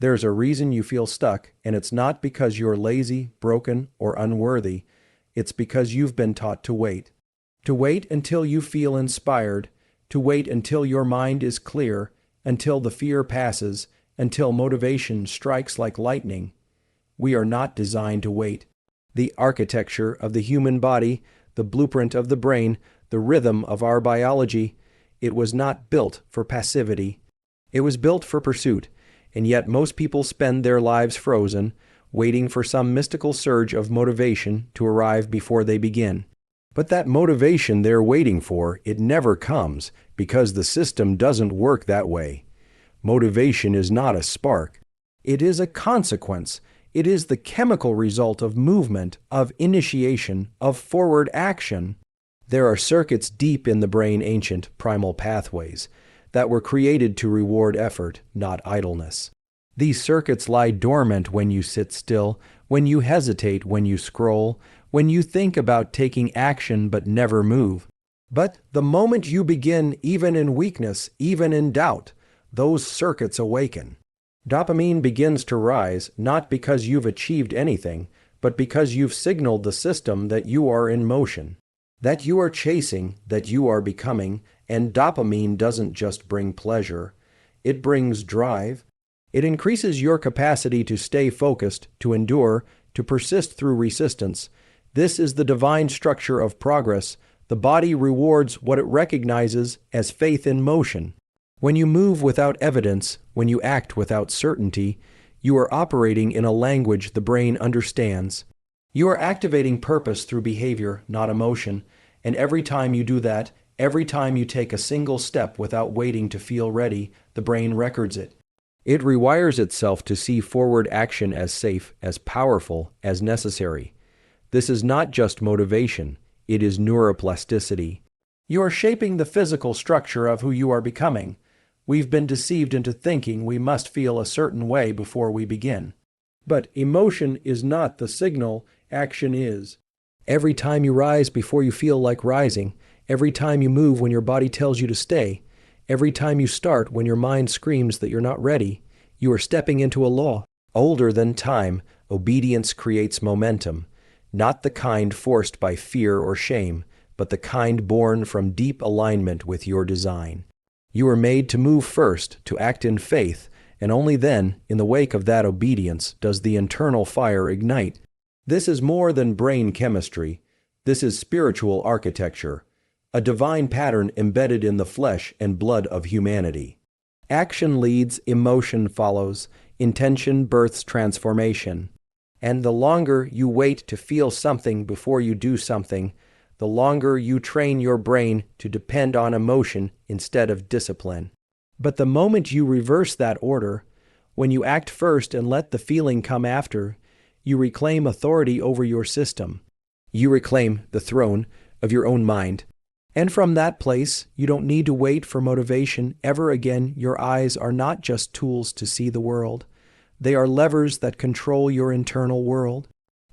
There's a reason you feel stuck, and it's not because you're lazy, broken, or unworthy. It's because you've been taught to wait. To wait until you feel inspired, to wait until your mind is clear, until the fear passes, until motivation strikes like lightning. We are not designed to wait. The architecture of the human body, the blueprint of the brain, the rhythm of our biology, it was not built for passivity. It was built for pursuit, and yet most people spend their lives frozen, waiting for some mystical surge of motivation to arrive before they begin. But that motivation they're waiting for, it never comes, because the system doesn't work that way. Motivation is not a spark. It is a consequence. It is the chemical result of movement, of initiation, of forward action. There are circuits deep in the brain, ancient primal pathways, that were created to reward effort, not idleness. These circuits lie dormant when you sit still, when you hesitate, when you scroll, when you think about taking action but never move. But the moment you begin, even in weakness, even in doubt, those circuits awaken. Dopamine begins to rise, not because you've achieved anything, but because you've signaled the system that you are in motion, that you are chasing, that you are becoming, and dopamine doesn't just bring pleasure. It brings drive. It increases your capacity to stay focused, to endure, to persist through resistance. This is the divine structure of progress. The body rewards what it recognizes as faith in motion. When you move without evidence, when you act without certainty, you are operating in a language the brain understands. You are activating purpose through behavior, not emotion, and every time you do that, every time you take a single step without waiting to feel ready, the brain records it. It rewires itself to see forward action as safe, as powerful, as necessary. This is not just motivation, it is neuroplasticity. You are shaping the physical structure of who you are becoming. We've been deceived into thinking we must feel a certain way before we begin. But emotion is not the signal, action is. Every time you rise before you feel like rising, every time you move when your body tells you to stay, every time you start when your mind screams that you're not ready, you are stepping into a law. Older than time, obedience creates momentum, not the kind forced by fear or shame, but the kind born from deep alignment with your design. You are made to move first, to act in faith, and only then, in the wake of that obedience, does the internal fire ignite. This is more than brain chemistry. This is spiritual architecture, a divine pattern embedded in the flesh and blood of humanity. Action leads, emotion follows, intention births transformation. And the longer you wait to feel something before you do something, the longer you train your brain to depend on emotion instead of discipline. But the moment you reverse that order, when you act first and let the feeling come after, you reclaim authority over your system. You reclaim the throne of your own mind. And from that place, you don't need to wait for motivation ever again. Your eyes are not just tools to see the world. They are levers that control your internal world.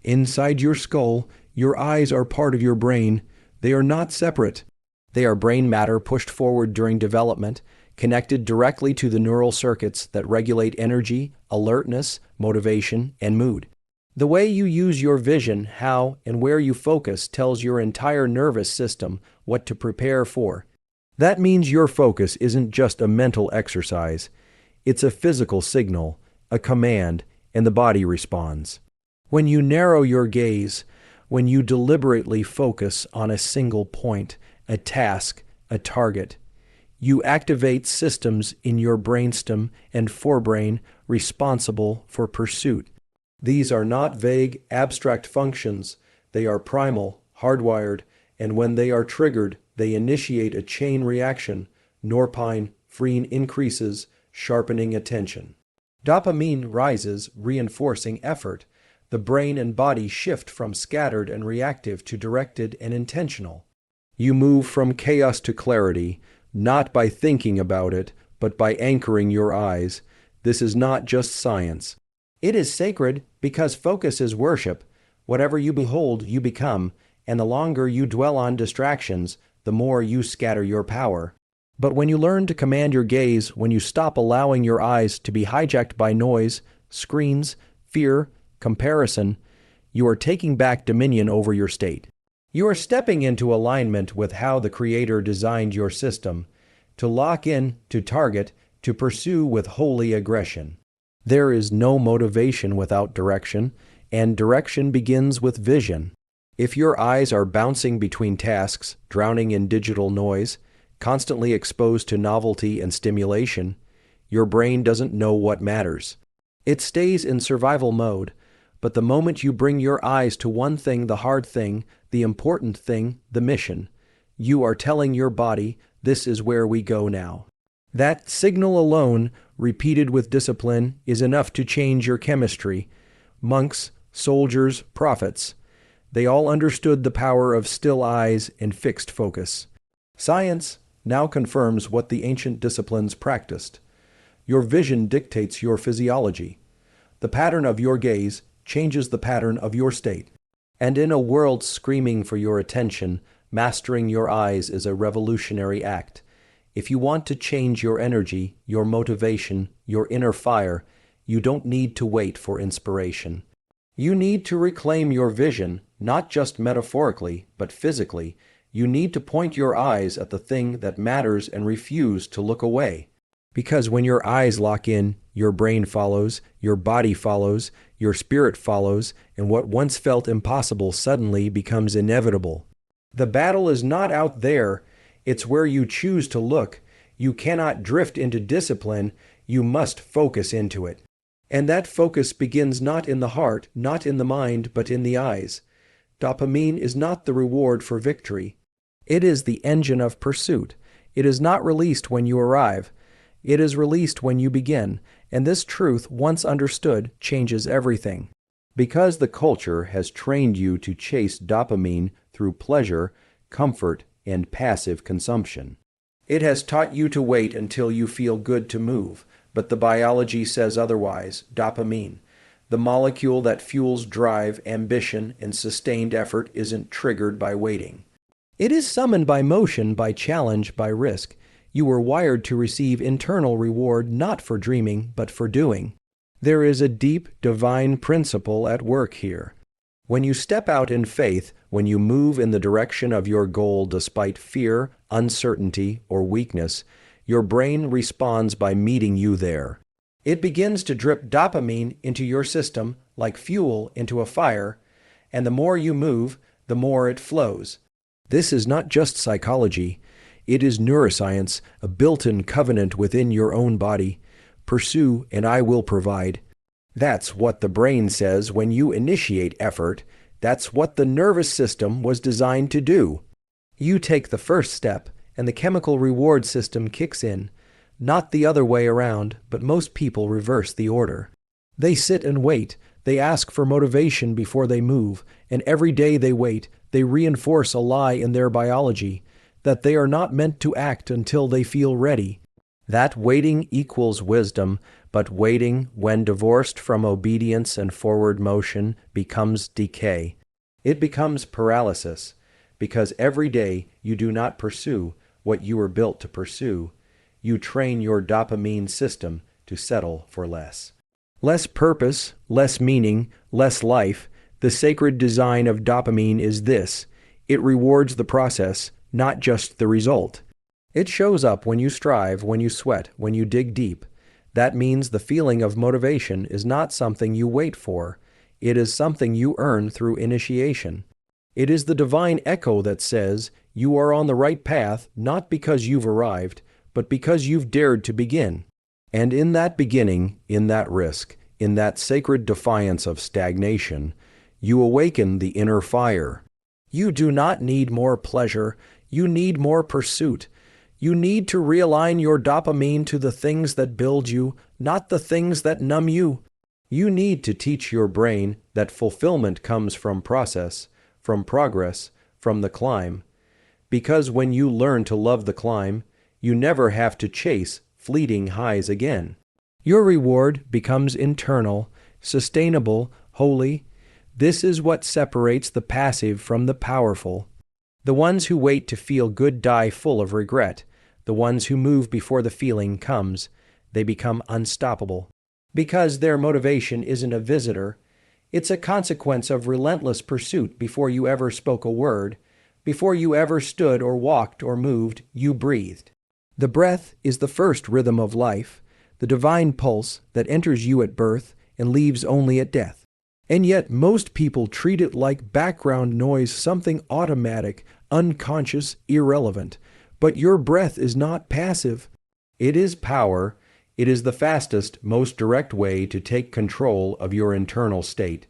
Inside your skull, your eyes are part of your brain. They are not separate. They are brain matter pushed forward during development, connected directly to the neural circuits that regulate energy, alertness, motivation, and mood. The way you use your vision, how and where you focus tells your entire nervous system what to prepare for. That means your focus isn't just a mental exercise. It's a physical signal, a command, and the body responds. When you narrow your gaze, when you deliberately focus on a single point, a task, a target, you activate systems in your brainstem and forebrain responsible for pursuit. These are not vague, abstract functions. They are primal, hardwired, and when they are triggered, they initiate a chain reaction. Norpine, freen increases, sharpening attention. Dopamine rises, reinforcing effort. The brain and body shift from scattered and reactive to directed and intentional. You move from chaos to clarity, not by thinking about it, but by anchoring your eyes. This is not just science. It is sacred because focus is worship. Whatever you behold, you become, and the longer you dwell on distractions, the more you scatter your power. But when you learn to command your gaze, when you stop allowing your eyes to be hijacked by noise, screens, fear, comparison, you are taking back dominion over your state. You are stepping into alignment with how the Creator designed your system, to lock in, to target, to pursue with holy aggression. There is no motivation without direction, and direction begins with vision. If your eyes are bouncing between tasks, drowning in digital noise, constantly exposed to novelty and stimulation, your brain doesn't know what matters. It stays in survival mode, but the moment you bring your eyes to one thing, the hard thing, the important thing, the mission, you are telling your body, this is where we go now. That signal alone, repeated with discipline, is enough to change your chemistry. Monks, soldiers, prophets, they all understood the power of still eyes and fixed focus. Science now confirms what the ancient disciplines practiced. Your vision dictates your physiology. The pattern of your gaze changes the pattern of your state. And in a world screaming for your attention, mastering your eyes is a revolutionary act. If you want to change your energy, your motivation, your inner fire, you don't need to wait for inspiration. You need to reclaim your vision, not just metaphorically, but physically. You need to point your eyes at the thing that matters and refuse to look away. Because when your eyes lock in, your brain follows, your body follows, your spirit follows, and what once felt impossible suddenly becomes inevitable. The battle is not out there, it's where you choose to look. You cannot drift into discipline, you must focus into it. And that focus begins not in the heart, not in the mind, but in the eyes. Dopamine is not the reward for victory. It is the engine of pursuit. It is not released when you arrive. It is released when you begin, and this truth, once understood, changes everything. Because the culture has trained you to chase dopamine through pleasure, comfort, and passive consumption. It has taught you to wait until you feel good to move, but the biology says otherwise. Dopamine, the molecule that fuels drive, ambition, and sustained effort, isn't triggered by waiting. It is summoned by motion, by challenge, by risk. You were wired to receive internal reward not for dreaming, but for doing. There is a deep, divine principle at work here. When you step out in faith, when you move in the direction of your goal despite fear, uncertainty, or weakness, your brain responds by meeting you there. It begins to drip dopamine into your system like fuel into a fire, and the more you move, the more it flows. This is not just psychology. It is neuroscience, a built-in covenant within your own body. Pursue, and I will provide. That's what the brain says when you initiate effort. That's what the nervous system was designed to do. You take the first step, and the chemical reward system kicks in. Not the other way around, but most people reverse the order. They sit and wait. They ask for motivation before they move, and every day they wait, they reinforce a lie in their biology, that they are not meant to act until they feel ready. That waiting equals wisdom, but waiting, when divorced from obedience and forward motion, becomes decay. It becomes paralysis, because every day you do not pursue what you were built to pursue. You train your dopamine system to settle for less. Less purpose, less meaning, less life. The sacred design of dopamine is this: it rewards the process, not just the result. It shows up when you strive, when you sweat, when you dig deep. That means the feeling of motivation is not something you wait for. It is something you earn through initiation. It is the divine echo that says, you are on the right path, not because you've arrived, but because you've dared to begin. And in that beginning, in that risk, in that sacred defiance of stagnation, you awaken the inner fire. You do not need more pleasure. You need more pursuit. You need to realign your dopamine to the things that build you, not the things that numb you. You need to teach your brain that fulfillment comes from process, from progress, from the climb. Because when you learn to love the climb, you never have to chase fleeting highs again. Your reward becomes internal, sustainable, holy. This is what separates the passive from the powerful. The ones who wait to feel good die full of regret. The the ones who move before the feeling comes. They become unstoppable. Because their motivation isn't a visitor, it's a consequence of relentless pursuit. Before you ever spoke a word, before you ever stood or walked or moved, you breathed. The breath is the first rhythm of life, the divine pulse that enters you at birth and leaves only at death. And yet most people treat it like background noise, something automatic, unconscious, irrelevant. But your breath is not passive. It is power. It is the fastest, most direct way to take control of your internal state.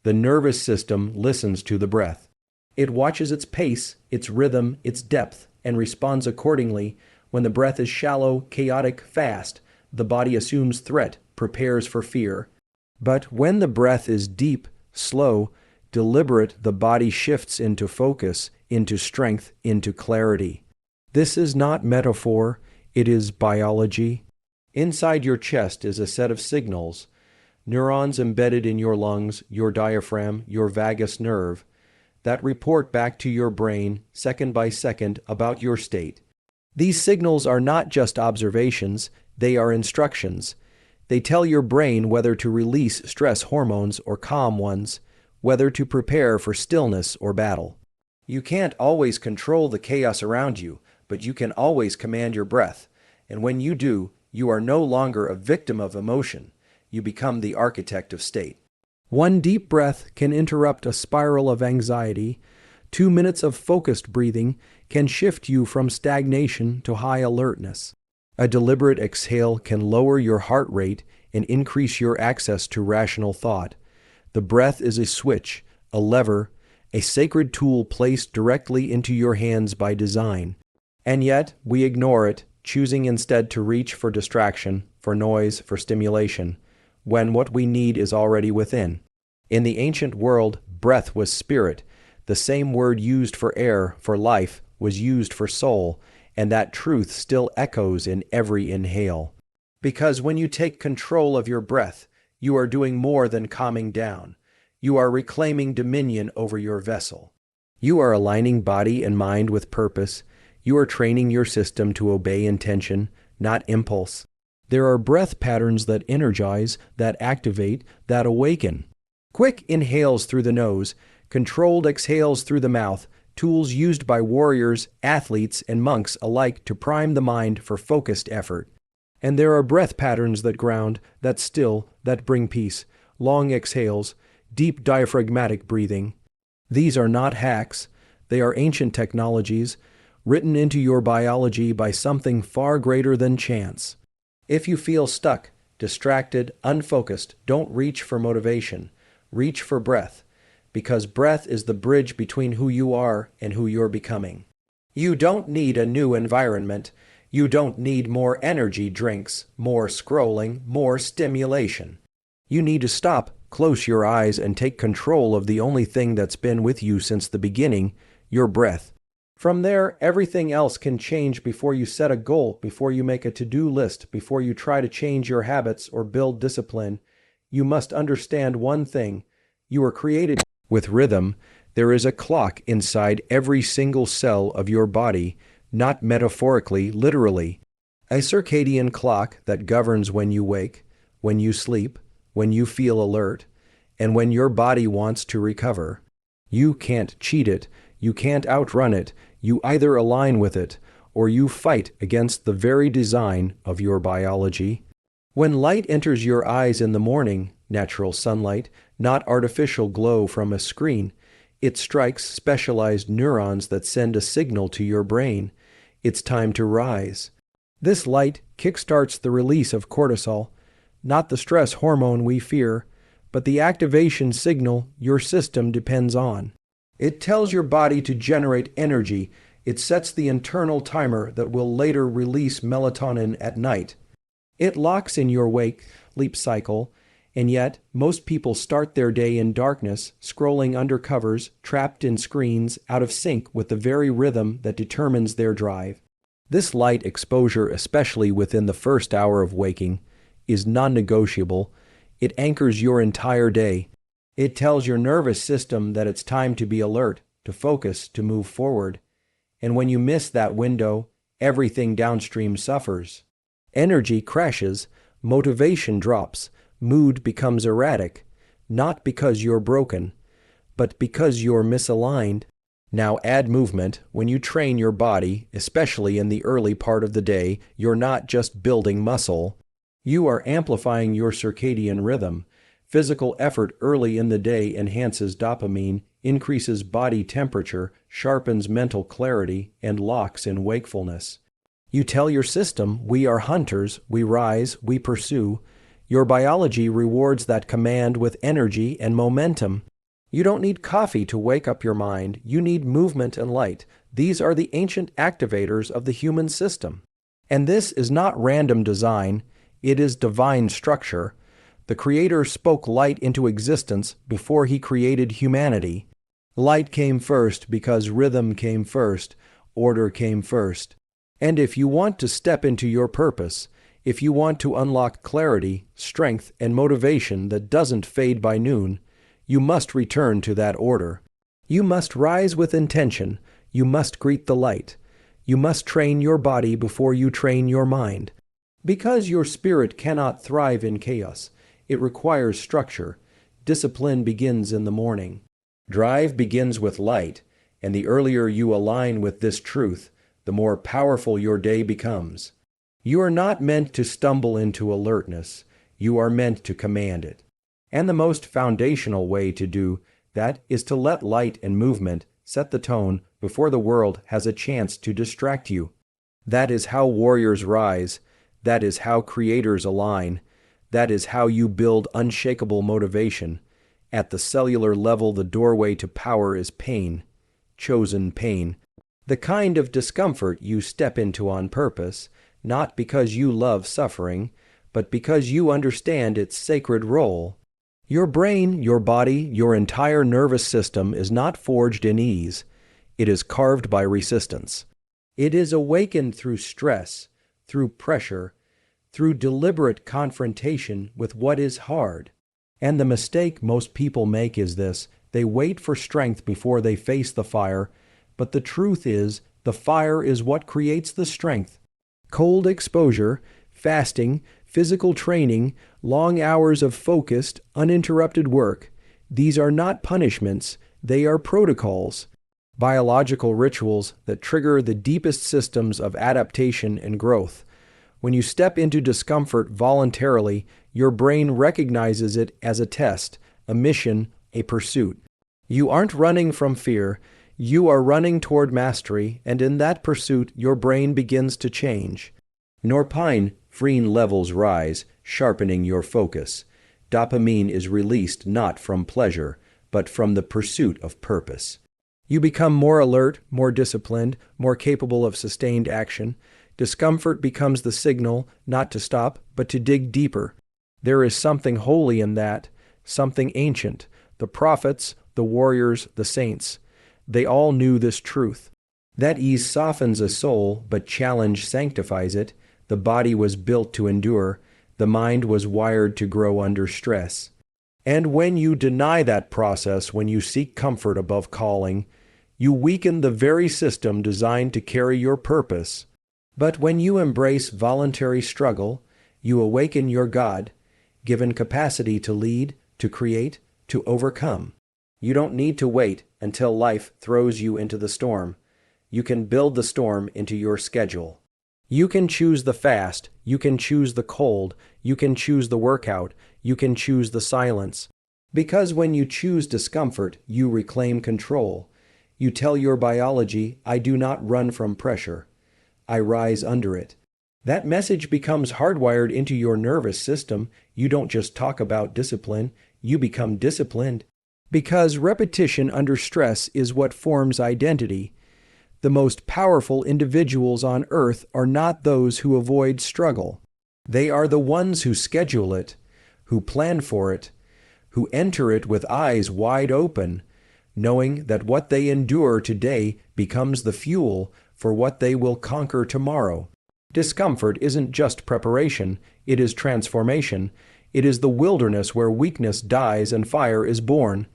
The nervous system listens to the breath. It watches its pace, its rhythm, its depth, and responds accordingly. When the breath is shallow, chaotic, fast, the body assumes threat, prepares for fear. But when the breath is deep, slow, deliberate, the body shifts into focus, into strength, into clarity. This is not metaphor, it is biology. Inside your chest is a set of signals, neurons embedded in your lungs, your diaphragm, your vagus nerve, that report back to your brain, second by second, about your state. These signals are not just observations, they are instructions. They tell your brain whether to release stress hormones or calm ones, whether to prepare for stillness or battle. You can't always control the chaos around you, but you can always command your breath. And when you do, you are no longer a victim of emotion. You become the architect of state. One deep breath can interrupt a spiral of anxiety. 2 minutes of focused breathing can shift you from stagnation to high alertness. A deliberate exhale can lower your heart rate and increase your access to rational thought. The breath is a switch, a lever, a sacred tool placed directly into your hands by design. And yet, we ignore it, choosing instead to reach for distraction, for noise, for stimulation, when what we need is already within. In the ancient world, breath was spirit. The same word used for air, for life, was used for soul, and that truth still echoes in every inhale. Because when you take control of your breath, you are doing more than calming down. You are reclaiming dominion over your vessel. You are aligning body and mind with purpose. You are training your system to obey intention, not impulse. There are breath patterns that energize, that activate, that awaken. Quick inhales through the nose, controlled exhales through the mouth, tools used by warriors, athletes, and monks alike to prime the mind for focused effort. And there are breath patterns that ground, that still, that bring peace, long exhales, deep diaphragmatic breathing. These are not hacks. They are ancient technologies, written into your biology by something far greater than chance. If you feel stuck, distracted, unfocused, don't reach for motivation. Reach for breath, because breath is the bridge between who you are and who you're becoming. You don't need a new environment. You don't need more energy drinks, more scrolling, more stimulation. You need to stop, close your eyes, and take control of the only thing that's been with you since the beginning, your breath. From there, everything else can change before you set a goal, before you make a to-do list, before you try to change your habits or build discipline. You must understand one thing. You were created with rhythm. There is a clock inside every single cell of your body, not metaphorically, literally. A circadian clock that governs when you wake, when you sleep, when you feel alert, and when your body wants to recover. You can't cheat it. You can't outrun it. You either align with it, or you fight against the very design of your biology. When light enters your eyes in the morning, natural sunlight, not artificial glow from a screen, it strikes specialized neurons that send a signal to your brain. It's time to rise. This light kickstarts the release of cortisol, not the stress hormone we fear, but the activation signal your system depends on. It tells your body to generate energy. It sets the internal timer that will later release melatonin at night. It locks in your wake-sleep cycle, and yet most people start their day in darkness, scrolling under covers, trapped in screens, out of sync with the very rhythm that determines their drive. This light exposure, especially within the first hour of waking, is non-negotiable. It anchors your entire day. It tells your nervous system that it's time to be alert, to focus, to move forward. And when you miss that window, everything downstream suffers. Energy crashes, motivation drops, mood becomes erratic, not because you're broken, but because you're misaligned. Now add movement. When you train your body, especially in the early part of the day, you're not just building muscle. You are amplifying your circadian rhythm. Physical effort early in the day enhances dopamine, increases body temperature, sharpens mental clarity, and locks in wakefulness. You tell your system, we are hunters, we rise, we pursue. Your biology rewards that command with energy and momentum. You don't need coffee to wake up your mind. You need movement and light. These are the ancient activators of the human system. And this is not random design. It is divine structure. The Creator spoke light into existence before He created humanity. Light came first because rhythm came first, order came first. And if you want to step into your purpose, if you want to unlock clarity, strength, and motivation that doesn't fade by noon, you must return to that order. You must rise with intention. You must greet the light. You must train your body before you train your mind. Because your spirit cannot thrive in chaos, it requires structure. Discipline begins in the morning. Drive begins with light, and the earlier you align with this truth, the more powerful your day becomes. You are not meant to stumble into alertness. You are meant to command it. And the most foundational way to do that is to let light and movement set the tone before the world has a chance to distract you. That is how warriors rise. That is how creators align. That is how you build unshakable motivation. At the cellular level, the doorway to power is pain, chosen pain. The kind of discomfort you step into on purpose, not because you love suffering, but because you understand its sacred role. Your brain, your body, your entire nervous system is not forged in ease. It is carved by resistance. It is awakened through stress, through pressure, through deliberate confrontation with what is hard. And the mistake most people make is this: they wait for strength before they face the fire, but the truth is, the fire is what creates the strength. Cold exposure, fasting, physical training, long hours of focused, uninterrupted work. These are not punishments, they are protocols, biological rituals that trigger the deepest systems of adaptation and growth. When you step into discomfort voluntarily, your brain recognizes it as a test, a mission, a pursuit. You aren't running from fear, you are running toward mastery, and in that pursuit your brain begins to change. Norepinephrine levels rise, sharpening your focus. Dopamine is released not from pleasure, but from the pursuit of purpose. You become more alert, more disciplined, more capable of sustained action. Discomfort becomes the signal not to stop, but to dig deeper. There is something holy in that, something ancient. The prophets, the warriors, the saints, they all knew this truth. That ease softens a soul, but challenge sanctifies it. The body was built to endure. The mind was wired to grow under stress. And when you deny that process, when you seek comfort above calling, you weaken the very system designed to carry your purpose. But when you embrace voluntary struggle, you awaken your God-given capacity to lead, to create, to overcome. You don't need to wait until life throws you into the storm. You can build the storm into your schedule. You can choose the fast, you can choose the cold, you can choose the workout, you can choose the silence. Because when you choose discomfort, you reclaim control. You tell your biology, I do not run from pressure. I rise under it. That message becomes hardwired into your nervous system. You don't just talk about discipline, you become disciplined. Because repetition under stress is what forms identity. The most powerful individuals on earth are not those who avoid struggle. They are the ones who schedule it, who plan for it, who enter it with eyes wide open, knowing that what they endure today becomes the fuel for what they will conquer tomorrow. Discomfort isn't just preparation, it is transformation. It is the wilderness where weakness dies and fire is born.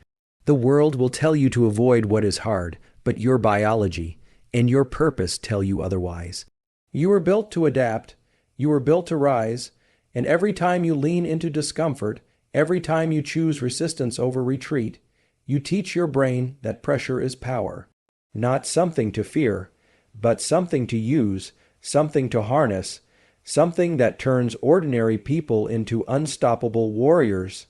The world will tell you to avoid what is hard, but your biology and your purpose tell you otherwise. You were built to adapt, you were built to rise, and every time you lean into discomfort, every time you choose resistance over retreat, you teach your brain that pressure is power. Not something to fear, but something to use, something to harness, something that turns ordinary people into unstoppable warriors,